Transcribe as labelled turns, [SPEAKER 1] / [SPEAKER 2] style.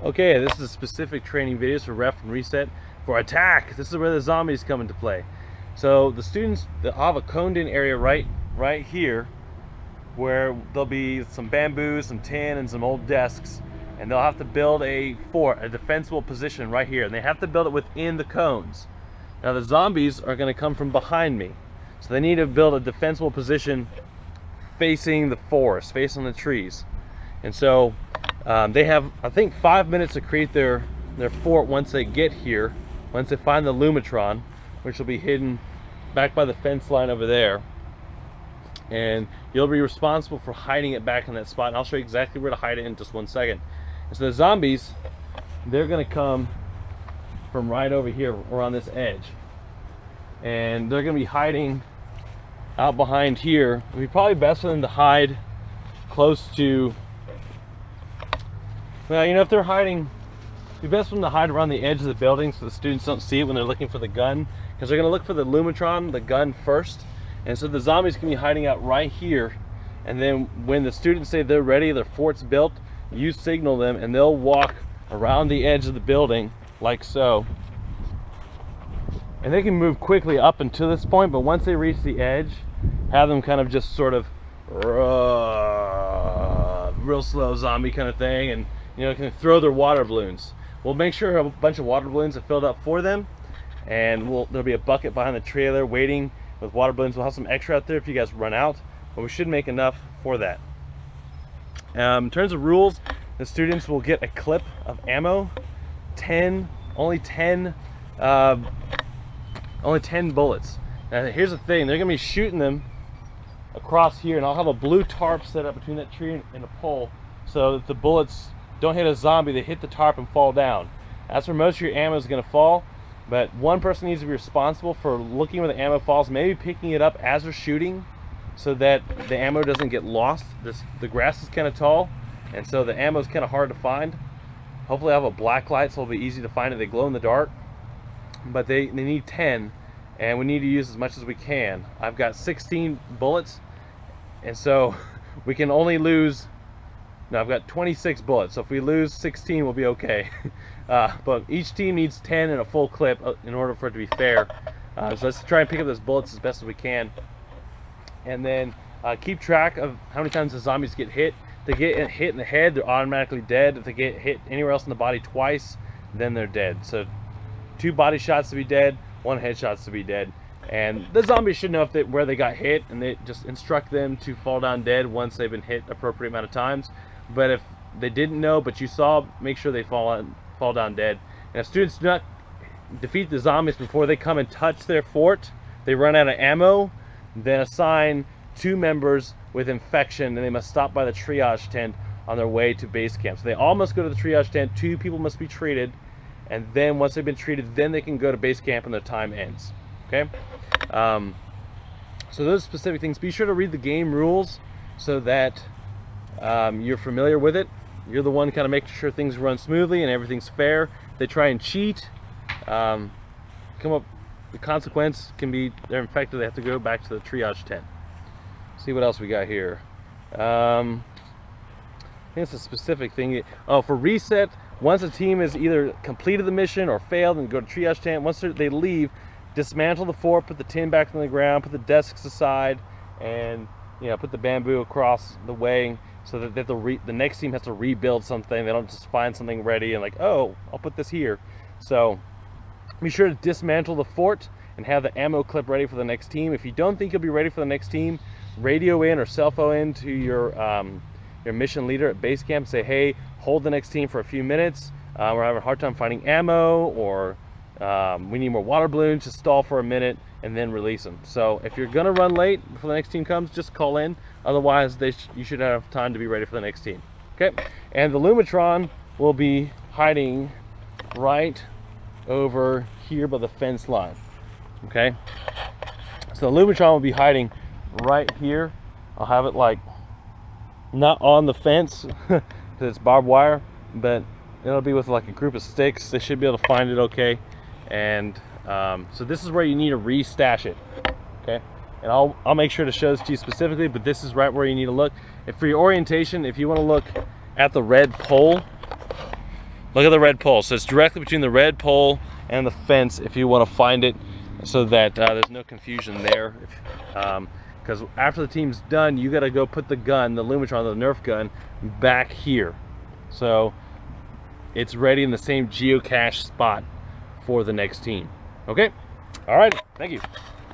[SPEAKER 1] Okay, this is a specific training videos for ref and reset for attack. This is where the zombies come into play. So the students, they'll have a coned in area right here where there'll be some bamboo, some tin, and some old desks, and they'll have to build a fort, a defensible position right here, and they have to build it within the cones. Now the zombies are going to come from behind me, so they need to build a defensible position facing the forest, facing the trees. And so they have, I think, 5 minutes to create their fort once they get here, once they find the Lumatron, which will be hidden back by the fence line over there. And you'll be responsible for hiding it back in that spot, and I'll show you exactly where to hide it in just 1 second. And so the zombies, they're gonna come from right over here around this edge, and they're gonna be hiding out behind here. It'd be probably best for them to hide close to, well, you know, if they're hiding, it'd be best for them to hide around the edge of the building so the students don't see it when they're looking for the gun, because they're gonna look for the Lumatron, the gun, first. And so the zombies can be hiding out right here, and then when the students say they're ready, their fort's built, you signal them and they'll walk around the edge of the building like so. And they can move quickly up until this point, but once they reach the edge, have them kind of just sort of real slow zombie kind of thing, and you know, can throw their water balloons. We'll make sure a bunch of water balloons are filled up for them, and there'll be a bucket behind the trailer waiting with water balloons. We'll have some extra out there if you guys run out, but we should make enough for that. In terms of rules, the students will get a clip of ammo, only 10 bullets. Now here's the thing, they're gonna be shooting them across here, and I'll have a blue tarp set up between that tree and a pole so that the bullets don't hit a zombie, they hit the tarp and fall down. That's where most of your ammo is gonna fall. But one person needs to be responsible for looking where the ammo falls, maybe picking it up as they're shooting so that the ammo doesn't get lost. The grass is kind of tall, and so the ammo is kind of hard to find. Hopefully I have a black light so it'll be easy to find it. They glow in the dark, but they need 10, and we need to use as much as we can. I've got 16 bullets, and so we can only lose, no, I've got 26 bullets, so if we lose 16 we'll be okay. But each team needs 10 in a full clip in order for it to be fair. So let's try and pick up those bullets as best as we can, and then keep track of how many times the zombies get hit. If they get hit in the head, they're automatically dead. If they get hit anywhere else in the body twice, then they're dead. So 2 body shots to be dead, 1 headshot to be dead. And the zombies should know where they got hit, and they just instruct them to fall down dead once they've been hit appropriate amount of times. But if they didn't know but you saw, make sure they fall down dead. And if students do not defeat the zombies before they come and touch their fort, they run out of ammo, then assign 2 members with infection, and they must stop by the triage tent on their way to base camp. So they all must go to the triage tent, 2 people must be treated, and then once they've been treated, then they can go to base camp and their time ends. Okay? So those specific things, be sure to read the game rules so that you're familiar with it. You're the one kind of making sure things run smoothly and everything's fair. If they try and cheat, the consequence can be they're infected, they have to go back to the triage tent. See what else we got here. I think it's a specific thing. Oh, for reset, once a team has either completed the mission or failed and go to triage tent, once they leave, dismantle the fort, put the tin back on the ground, put the desks aside, and put the bamboo across the way, so that the next team has to rebuild something. They don't just find something ready and like, oh, I'll put this here. So be sure to dismantle the fort and have the ammo clip ready for the next team. If you don't think you'll be ready for the next team, radio in or cell phone in to your mission leader at base camp. Say, hey, hold the next team for a few minutes. We're having a hard time finding ammo, or we need more water balloons. Just stall for a minute and then release them. So if you're gonna run late before the next team comes, just call in. Otherwise, you should have time to be ready for the next team. Okay, and the Lumatron will be hiding right over here by the fence line. Okay, so the Lumatron will be hiding right here. I'll have it like not on the fence because it's barbed wire, but it'll be with like a group of sticks. They should be able to find it okay. And so this is where you need to re-stash it. Okay, and I'll make sure to show this to you specifically, but this is right where you need to look. And for your orientation, if you want to look at the red pole, Look at the red pole. So it's directly between the red pole and the fence if you want to find it, so that there's no confusion there. Because after the team's done, you got to go put the gun, the Lumitron, the Nerf gun, back here. So it's ready in the same geocache spot for the next team. Okay? All right. Thank you.